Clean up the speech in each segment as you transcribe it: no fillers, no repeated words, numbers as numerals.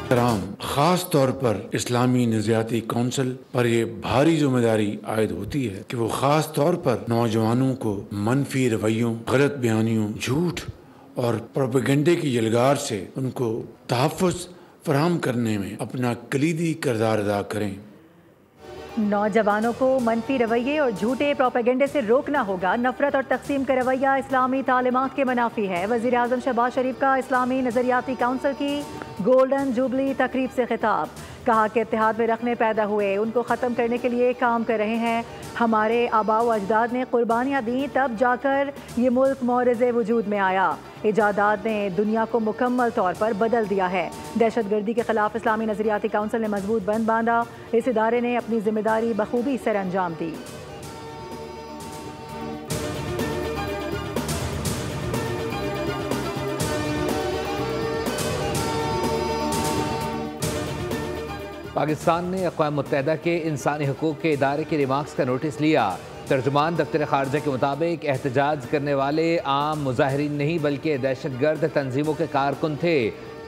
कराम, ख़ास तौर पर इस्लामी नज़रियाती कौंसिल पर यह भारी जिम्मेदारी आयद होती है कि वो ख़ास तौर पर नौजवानों को मनफी रवैयों, गलत बयानियों, झूठ और प्रोपेगेंडे की यलगार से उनको तहफ़्फ़ुज़ फराहम करने में अपना कलीदी किरदार अदा करें। नौजवानों को मनफी रवैये और झूठे प्रोपेगेंडे से रोकना होगा। नफरत और तकसीम का रवैया इस्लामी तालीमात के मुनाफी है। वज़ीर आज़म शहबाज शरीफ का इस्लामी नज़रियाती काउंसिल की गोल्डन जुबली तकरीब से खिताब। कहा कि इत्तेहाद में रखने पैदा हुए, उनको ख़त्म करने के लिए काम कर रहे हैं। हमारे आबा व अजदाद ने कुर्बानियाँ दी, तब जाकर ये मुल्क मौरज़े वजूद में आया। इजादात ने दुनिया को मुकम्मल तौर पर बदल दिया है। दहशतगर्दी के खिलाफ इस्लामी नज़रियाती काउंसिल ने मजबूत बंद बांधा। इस इदारे ने अपनी जिम्मेदारी बखूबी सर अंजाम दी। पाकिस्तान ने अक़वाम मुत्तहिदा के इंसानी हकूक़ के इदारे के रिमार्क्स का नोटिस लिया। तर्जुमान दफ्तर ख़ारजा के मुताबिक एहतजाज करने वाले आम मुज़ाहिरीन नहीं बल्कि दहशतगर्द तंजीमों के कारकुन थे।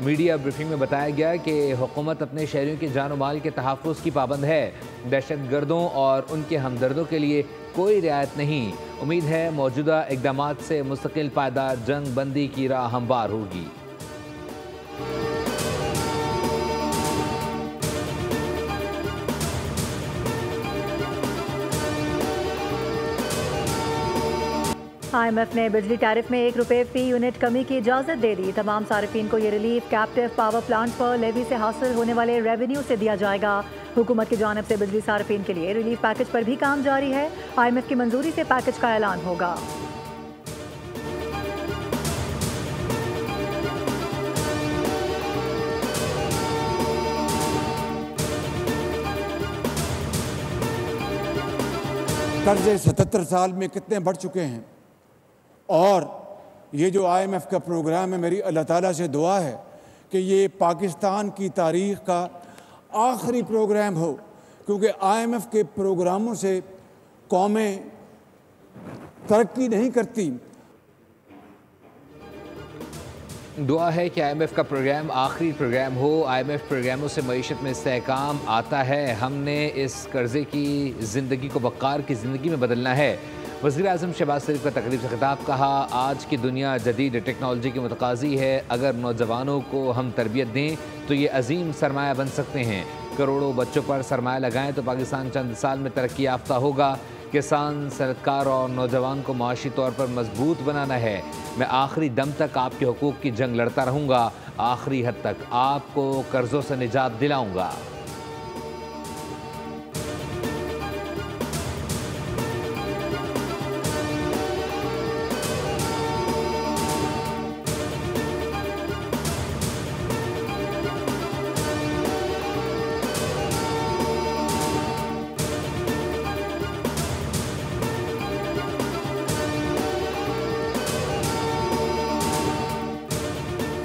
मीडिया ब्रीफिंग में बताया गया कि हुकूमत अपने शहरियों के जान माल के तहफ़्फ़ुज़ की पाबंद है। दहशतगर्दों और उनके हमदर्दों के लिए कोई रियायत नहीं। उम्मीद है मौजूदा इक़दामात से मुस्तकिल पायदार जंग बंदी की राह हमवार होगी। IMF ने बिजली टैरिफ में ₹1 फी यूनिट कमी की इजाज़त दे दी। तमाम सार्फिन को ये रिलीफ कैप्टिव पावर प्लांट पर लेवी से हासिल होने वाले रेवेन्यू से दिया जाएगा। हुकूमत की जानिब से बिजली सार्फिन के लिए रिलीफ पैकेज पर भी काम जारी है। IMF की मंजूरी से पैकेज का ऐलान होगा। कर्जे 77 साल में कितने बढ़ चुके हैं। और ये जो IMF का प्रोग्राम है, मेरी अल्लाह ताला से दुआ है कि ये पाकिस्तान की तारीख़ का आखिरी प्रोग्राम हो, क्योंकि IMF के प्रोग्रामों से कौमें तरक्की नहीं करती। दुआ है कि IMF का प्रोग्राम आखिरी प्रोग्राम हो। IMF प्रोग्रामों से मईशत में इस्तेहकाम आता है। हमने इस कर्जे की ज़िंदगी को वक़ार की ज़िंदगी में बदलना है। वज़ीर आज़म शहबाज शरीफ का तकरीब से खिताब। कहा, आज की दुनिया जदीद टेक्नोलॉजी की मुतकाज़ी है। अगर नौजवानों को हम तरबियत दें तो ये अजीम सरमाया बन सकते हैं। करोड़ों बच्चों पर सरमाया लगाएं तो पाकिस्तान चंद साल में तरक्की याफ्ता होगा। किसान, सनअतकार और नौजवान को माशी तौर पर मजबूत बनाना है। मैं आखिरी दम तक आपके हकूक़ की जंग लड़ता रहूँगा। आखिरी हद तक आपको कर्ज़ों से निजात दिलाऊँगा।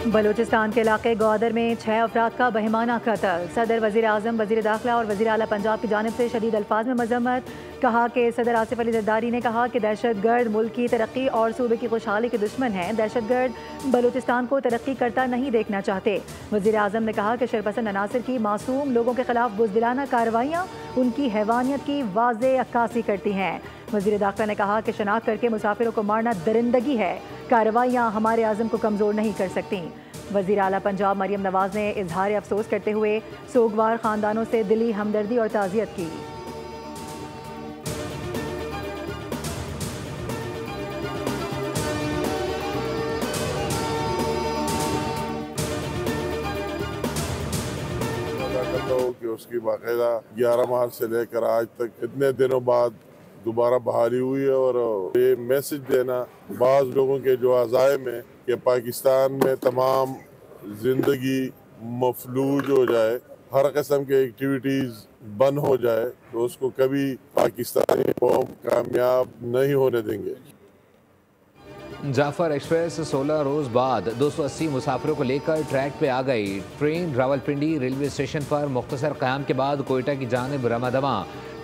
बलूचिस्तान के इलाके ग्वादर में 6 अफराद का बहिमाना कत्ल। सदर, वज़ीर आज़म, वज़ीर दाखिला और वज़ीर आला पंजाब की जानिब से शदीद अल्फाज में मजम्मत। कहा कि सदर आसिफ अली ज़रदारी ने कहा कि दहशतगर्द मुल्क की तरक्की और सूबे की खुशहाली के दुश्मन हैं। दहशतगर्द बलूचिस्तान को तरक्की करता नहीं देखना चाहते। वज़ीर आज़म ने कहा कि शरपसंद अनासर की मासूम लोगों के खिलाफ बुज़दिलाना कार्रवाइयाँ उनकी हैवानियत की वाज़ेह अक्कासी करती हैं। वज़ीर दाखिला ने कहा कि शनाख्त करके मुसाफिरों को मारना दरिंदगी है। कार्रवाइयाँ हमारे आज़म को कमज़ोर नहीं कर सकती। वज़ीर आला पंजाब मरियम नवाज़ ने इजहार अफसोस करते हुए सोगवार ख़ानदानों से दिली हमदर्दी और ताज़ियत की। कि उसकी बाकायदा 11 मार्च से लेकर आज तक इतने दिनों बाद दोबारा बहाली हुई है। और ये मैसेज देना बाज़ लोगों के जो अज़ाइम है कि पाकिस्तान में तमाम ज़िंदगी मफलूज हो जाए, हर किस्म के एक्टिविटीज़ बंद हो जाए, तो उसको कभी पाकिस्तानी कौम कामयाब नहीं होने देंगे। जाफर एक्सप्रेस 16 रोज़ बाद 280 मुसाफिरों को लेकर ट्रैक पे आ गई। ट्रेन रावलपिंडी रेलवे स्टेशन पर मुख्तसर क़याम के बाद कोयटा की जानिब रवाना।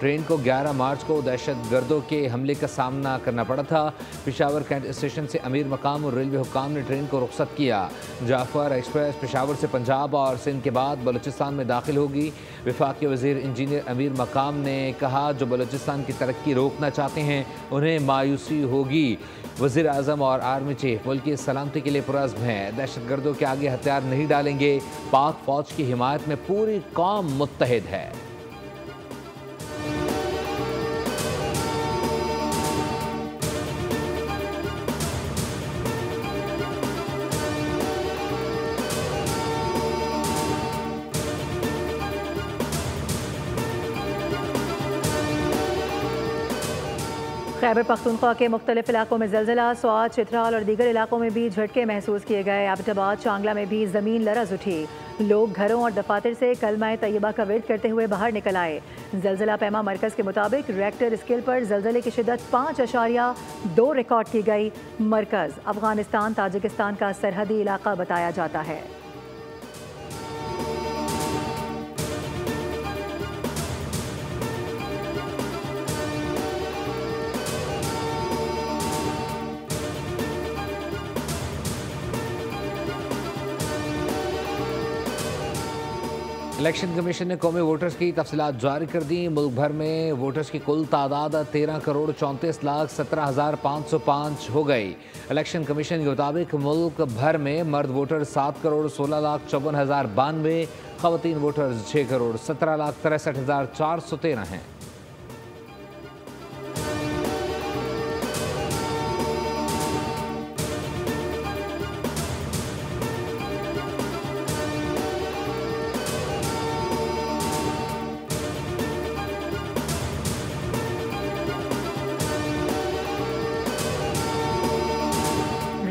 ट्रेन को 11 मार्च को दहशत गर्दों के हमले का सामना करना पड़ा था। पेशावर कैंट स्टेशन से अमीर मकाम और रेलवे हुक्काम ने ट्रेन को रुख्सत किया। जाफर एक्सप्रेस पेशावर से पंजाब और सिंध के बाद बलूचिस्तान में दाखिल होगी। वफाकी वज़ीर इंजीनियर अमीर मकाम ने कहा, जो बलूचिस्तान की तरक्की रोकना चाहते हैं उन्हें मायूसी होगी। वज़ीर आज़म और आर्मी चीफ मुल्क की सलामती के लिए पुरज़्म हैं, दहशत गर्दों के आगे हथियार नहीं डालेंगे। पाक फ़ौज की हिमायत में पूरी कौम मुत्तहिद है। खैबर पख्तूनख्वा के मुख्तलिफ इलाकों में ज़लज़ला, स्वात, चित्राल और दीगर इलाकों में भी झटके महसूस किए गए। एबटाबाद, चांगला में भी ज़मीन लरज़ उठी। लोग घरों और दफातर से कलमा तैयबा का विर्द करते हुए बाहर निकल आए। ज़लज़ला पैमा मरकज़ के मुताबिक रेक्टर स्केल पर ज़लज़ले की शिद्दत 5.2 रिकॉर्ड की गई। मरकज़ अफगानिस्तान ताजिकिस्तान का सरहदी इलाका बताया जाता है। इलेक्शन कमीशन ने कौमी वोटर्स की तफसीलात जारी कर दी। मुल्क भर में वोटर्स की कुल तादाद 13,34,17,505 हो गई। इलेक्शन कमीशन के मुताबिक मुल्क भर में मर्द वोटर 7,16,54,092, ख़वातीन वोटर्स 6,17,63,413 हैं।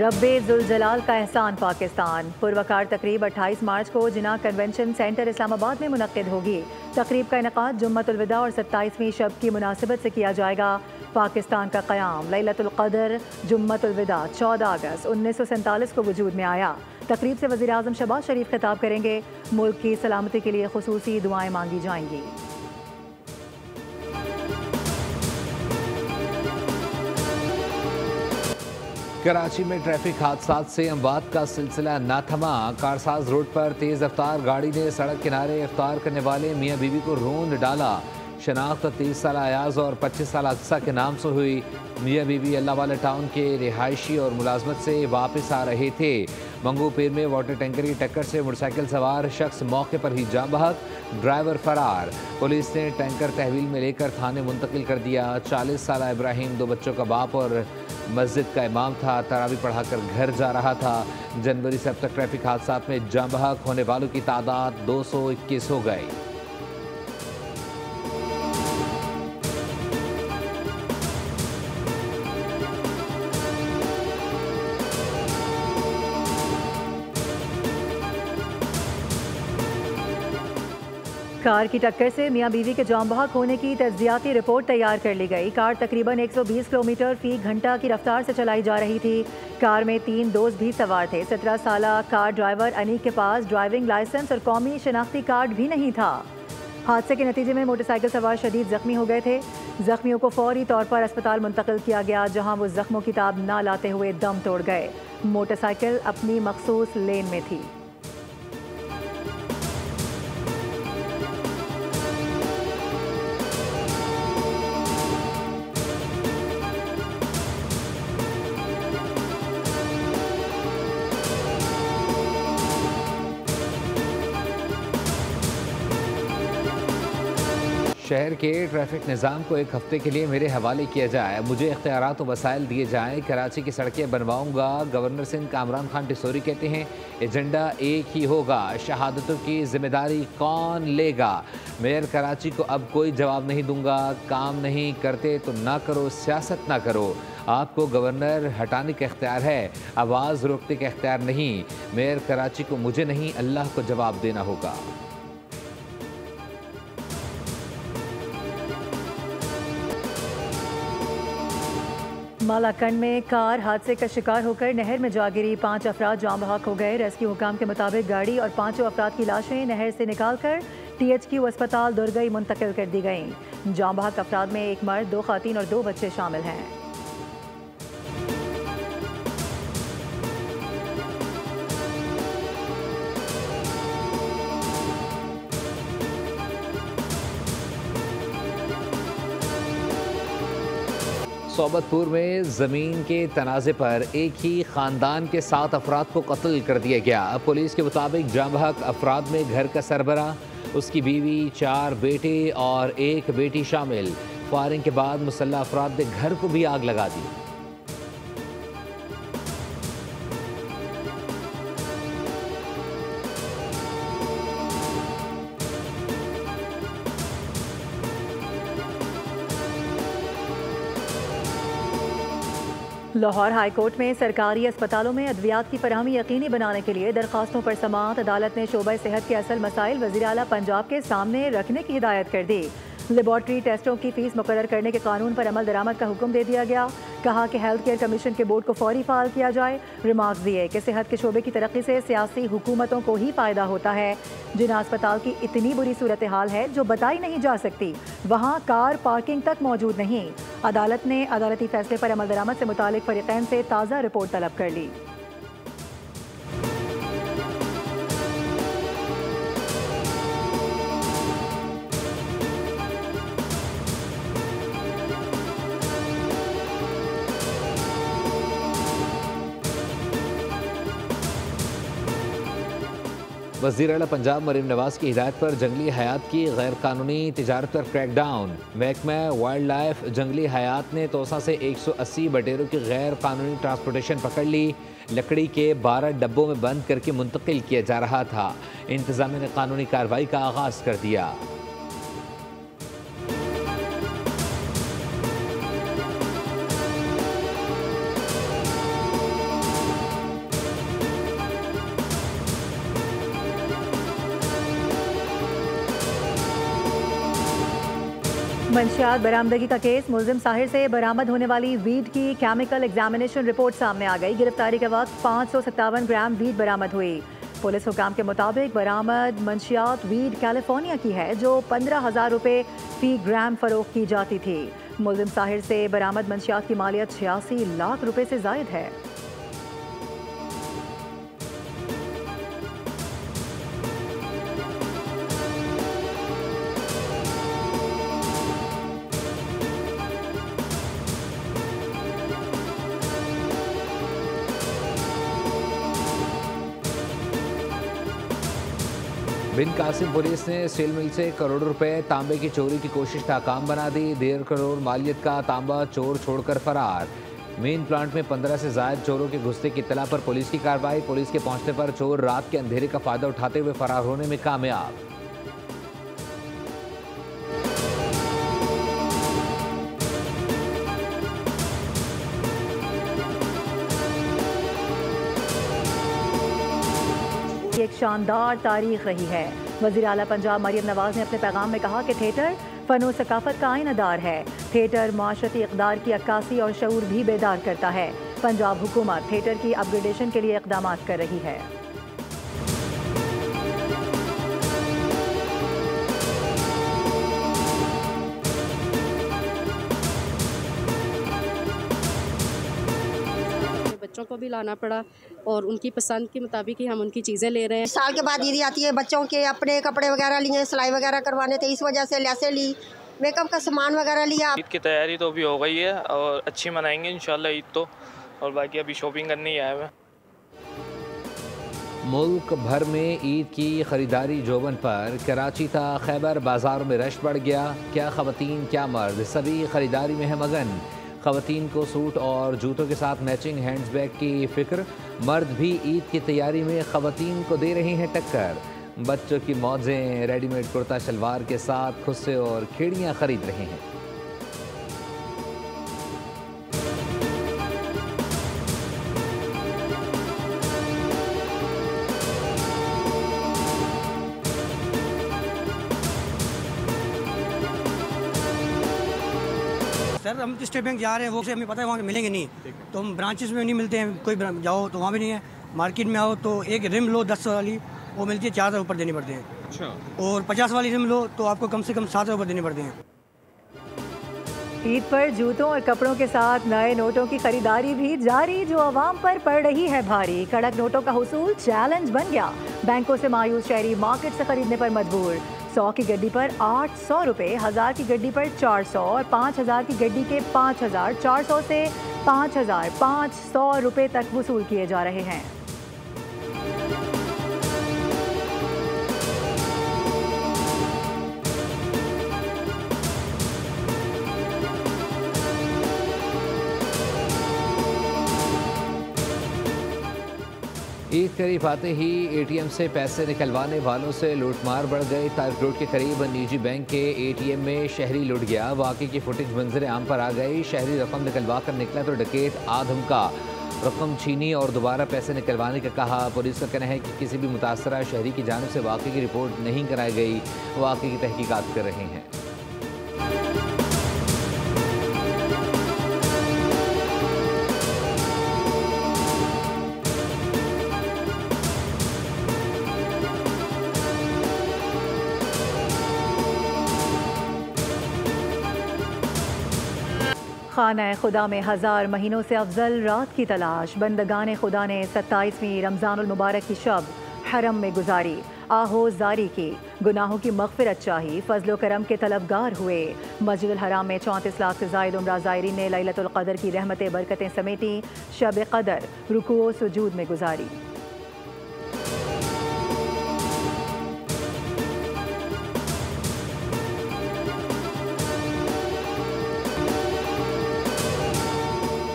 रब्बे-जुल-जलाल का एहसान पाकिस्तान। पुरवकार तकरीब 28 मार्च को जिना कन्वेंशन सेंटर इस्लामाबाद में मुनक्किद होगी। तकरीब का इनेकाद जुम्मतुल विदा और 27वीं शब की मुनासिबत से किया जाएगा। पाकिस्तान का क़याम लैलतुल क़द्र जुम्मतुल विदा 14 अगस्त 1947 को वजूद में आया। तकरीब से वज़ीर आज़म शहबाज शरीफ खिताब करेंगे। मुल्क की सलामती के लिए खुसूसी दुआएं मांगी जाएंगी। कराची में ट्रैफिक हादसात से अमवात का सिलसिला ना थमा। कारसाज रोड पर तेज़ रफ्तार गाड़ी ने सड़क किनारे इफ्तार करने वाले मियाँ बीवी को रोंद डाला। शनाख्त 30 साल अयाज और 25 साल अक्सा के नाम से हुई। मियाँ बीवी अल्लाह वाला टाउन के रिहायशी और मुलाजमत से वापस आ रहे थे। मंगू पीर में वाटर टैंकर की टक्कर से मोटरसाइकिल सवार शख्स मौके पर ही जाँ बहक, ड्राइवर फरार। पुलिस ने टैंकर तहवील में लेकर थाने मुंतकिल कर दिया। 40 साल इब्राहिम 2 बच्चों का बाप और मस्जिद का इमाम था। तरावी पढ़ाकर घर जा रहा था। जनवरी से अब तक ट्रैफिक हादसात में जाँ बहक होने वालों की तादाद 221 हो गई। कार की टक्कर से मियाँ बीवी के जाम बहक होने की तज्जियाती रिपोर्ट तैयार कर ली गई। कार तकरीबन 120 किलोमीटर फी घंटा की रफ्तार से चलाई जा रही थी। कार में 3 दोस्त भी सवार थे। 17 साल कार ड्राइवर अनीक के पास ड्राइविंग लाइसेंस और कौमी शनाख्ती कार्ड भी नहीं था। हादसे के नतीजे में मोटरसाइकिल सवार शदीद जख्मी हो गए थे। जख्मियों को फौरी तौर पर अस्पताल मुंतकिल किया गया, जहाँ वो जख्मों की ताब न लाते हुए दम तोड़ गए। मोटरसाइकिल अपनी मखसूस लेन में थी। शहर के ट्रैफिक निज़ाम को एक हफ्ते के लिए मेरे हवाले किया जाए, मुझे इख्तियारात और वसाइल दिए जाएँ। कराची की सड़कें बनवाऊँगा। गवर्नर सिंध कामरान खान टिसोरी कहते हैं एजेंडा एक ही होगा, शहादतों की जिम्मेदारी कौन लेगा। मेयर कराची को अब कोई जवाब नहीं दूंगा। काम नहीं करते तो ना करो, सियासत ना करो। आपको गवर्नर हटाने का इख्तियार है, आवाज़ रोकने का इख्तियार नहीं। मेयर कराची को मुझे नहीं, अल्लाह को जवाब देना होगा। मालाकंड में कार हादसे का शिकार होकर नहर में जा गिरी। 5 अफराद जाम बहक हो गए। रेस्क्यू हुकाम के मुताबिक गाड़ी और 5 अफराद की लाशें नहर से निकालकर THQ अस्पताल दुर्गई मुंतकिल कर दी गई। जाँ बहक अफराद में एक मर्द, 2 खातीन और 2 बच्चे शामिल हैं। सोबतपुर में ज़मीन के तनाज़े पर एक ही ख़ानदान के 7 अफराद को कत्ल कर दिया गया। पुलिस के मुताबिक जाँ बहक अफराद में घर का सरबरा, उसकी बीवी, 4 बेटे और 1 बेटी शामिल। फायरिंग के बाद मुसल्लह अफराद ने घर को भी आग लगा दी। लाहौर हाई कोर्ट में सरकारी अस्पतालों में अद्वियात की फराहमी यकीनी बनाने के लिए दरखास्तों पर समाअत। अदालत ने शोबा सेहत के असल मसाइल वज़ीर आला पंजाब के सामने रखने की हिदायत कर दी। लेबॉर्ट्री टेस्टों की फीस मुकर्रर करने के कानून पर अमल दरामद का हुक्म दे दिया गया। कहा कि हेल्थ केयर कमीशन के बोर्ड को फौरी फाल किया जाए। रिमार्क्स दिए कि सेहत के शोबे की तरक्की से सियासी हुकूमतों को ही फ़ायदा होता है। जिन अस्पताल की इतनी बुरी सूरत हाल है जो बताई नहीं जा सकती, वहाँ कार पार्किंग तक मौजूद नहीं। अदालत ने अदालती फैसले पर अमल दरामद से मुतालिक फरीकैन से ताज़ा रिपोर्ट तलब कर ली। वज़ीर आला पंजाब मरीम नवाज की हिदायत पर जंगली हयात की गैर कानूनी तिजारत पर क्रैकडाउन। महकमा वाइल्ड लाइफ जंगली हयात ने तोसा से 180 बटेरों की गैर कानूनी ट्रांसपोर्टेशन पकड़ ली। लकड़ी के 12 डब्बों में बंद करके मुंतकिल किया जा रहा था। इंतज़ामिया ने कानूनी कार्रवाई का आगाज़ कर दिया। मंशियात बरामदगी का केस। मुलजिम साहिर से बरामद होने वाली वीड की केमिकल एग्जामिनेशन रिपोर्ट सामने आ गई। गिरफ्तारी के वक्त 557 ग्राम वीड बरामद हुई। पुलिस हुकाम के मुताबिक बरामद मंशियात वीड कैलिफोर्निया की है जो 15,000 रुपये फी ग्राम फरोख्त की जाती थी। मुलजिम साहिर से बरामद मंशियात की मालियत 86 लाख रुपए से जायद है। बिन कासिम पुलिस ने स्टील मिल से करोड़ों रुपए तांबे की चोरी की कोशिश नाकाम बना दी। 1.5 करोड़ मालियत का तांबा चोर छोड़कर फरार। मेन प्लांट में 15 से ज्यादा चोरों के घुसने की इत्तला पर पुलिस की कार्रवाई। पुलिस के पहुंचने पर चोर रात के अंधेरे का फायदा उठाते हुए फरार होने में कामयाब। एक शानदार तारीख रही है। वज़ीर आला पंजाब मरीम नवाज ने अपने पैगाम में कहा कि थिएटर फ़न व सकाफ़त का आइनादार है। थिएटर माशरती इक़दार की अक्कासी और शऊर भी बेदार करता है। पंजाब हुकूमत थिएटर की अपग्रेडेशन के लिए इक़दाम कर रही है। बच्चों को भी लाना पड़ा और उनकी पसंद के मुताबिक ही हम उनकी चीज़ें ले रहे हैं। साल के बाद ईदी आती है, बच्चों के अपने कपड़े वगैरह लिए, सिलाई वगैरह करवाने थे, इस वजह से लैसे ली, मेकअप का सामान वगैरह लिया। ईद की तैयारी तो अभी हो गई है और अच्छी मनाएंगे इंशाल्लाह ईद तो, और बाकी अभी शॉपिंग करने ही आए हुए। मुल्क भर में ईद की खरीदारी जोबन पर। कराची था खैबर बाजारों में रश बढ़ गया। क्या ख़वातीन क्या मर्द, सभी खरीदारी में है मगन। ख़वातीन को सूट और जूतों के साथ मैचिंग हैंडबैग की फ़िक्र। मर्द भी ईद की तैयारी में ख़वातीन को दे रहे हैं टक्कर। बच्चों की मौजें रेडीमेड कुर्ता शलवार के साथ खुस्से और खेड़ियाँ खरीद रहे हैं। सर हम स्टेट बैंक जा रहे हैं, वो से हमें पता है वहाँ मिलेंगे नहीं, तो हम ब्रांचेस में नहीं मिलते हैं। कोई जाओ तो वहाँ भी नहीं है। मार्केट में आओ तो एक रिम लो 10 वाली, वो मिलती है 4,000 ऊपर देनी पड़ती है। अच्छा। और 50 वाली रिम लो तो आपको कम से कम 7 रुपये देने पड़ते हैं। ईद पर जूतों और कपड़ों के साथ नए नोटों की खरीदारी भी जारी, जो आवाम पर पड़ रही है भारी। कड़क नोटों का हुसूल चैलेंज बन गया। बैंकों से मायूस शहरी मार्केट से खरीदने पर मजबूर। 100 की गड्डी पर 800 रुपये, 1000 की गड्डी पर 400 और 5000 की गड्डी के 5400 से 5500 रुपये तक वसूल किए जा रहे हैं। ईद करीब आते ही एटीएम से पैसे निकलवाने वालों से लूटमार बढ़ गई। तारिक रोड के करीब निजी बैंक के एटीएम में शहरी लुट गया। वाकई की फुटेज मंजर आम पर आ गई। शहरी रकम निकलवा कर निकला तो डकैत आधमका, रकम छीनी और दोबारा पैसे निकलवाने का कहा। पुलिस का कहना है कि किसी भी मुतासरा शहरी की जानिब से वाकई की रिपोर्ट नहीं कराई गई। वाकई की तहकीकात कर रहे हैं। खाना खुदा में 1000 महीनों से अफजल रात की तलाश। बंदगान खुदा ने 27वीं रमज़ानुल मुबारक की शब हरम में गुजारी। आहोज़ जारी की, गुनाहों की मग़फ़िरत चाही, फजलो करम के तलबगार हुए। मस्जिदुल हराम में 34 लाख से ज़ायद उम्रा ज़ायरीन ने लैलतुल क़द्र की रहमतें बरकतें समेटी। शब क़द्र रुकू व सुजूद में गुजारी।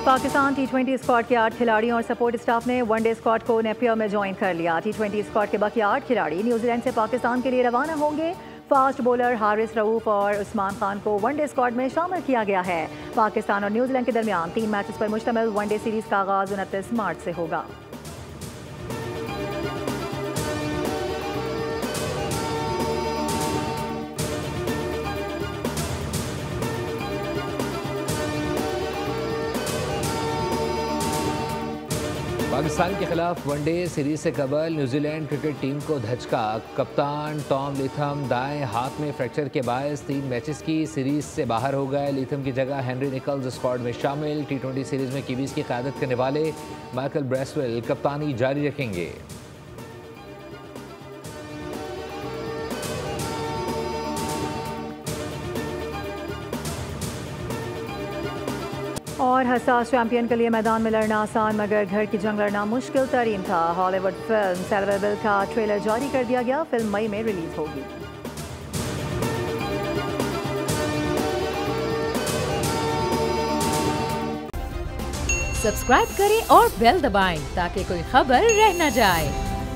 पाकिस्तान टी20 स्क्वाड के 8 खिलाड़ियों और सपोर्ट स्टाफ ने वनडे स्क्वाड को नेपियर में ज्वाइन कर लिया। टी20 स्क्वाड के बाकी 8 खिलाड़ी न्यूजीलैंड से पाकिस्तान के लिए रवाना होंगे। फास्ट बॉलर हारिस रऊफ और उस्मान खान को वनडे स्क्वाड में शामिल किया गया है। पाकिस्तान और न्यूजीलैंड के दरमियान 3 मैचेस पर मुश्तमिल वनडे सीरीज का आगाज 29 मार्च से होगा। पाकिस्तान के खिलाफ वनडे सीरीज से कबल न्यूजीलैंड क्रिकेट टीम को धचका। कप्तान टॉम लिथम दाएं हाथ में फ्रैक्चर के बायस 3 मैचेस की सीरीज से बाहर हो गए। लिथम की जगह हेनरी निकल्स स्क्वाड में शामिल। टी20 सीरीज में कीवीज की क़यादत करने वाले माइकल ब्रेसवेल कप्तानी जारी रखेंगे। और हसास चैंपियन के लिए मैदान में लड़ना आसान मगर घर की जंग लड़ना मुश्किल तरीन था। हॉलीवुड फिल्म सेलेब्रेबल का ट्रेलर जारी कर दिया गया। फिल्म मई में रिलीज होगी। सब्सक्राइब करें और बेल दबाएं ताकि कोई खबर रह न जाए।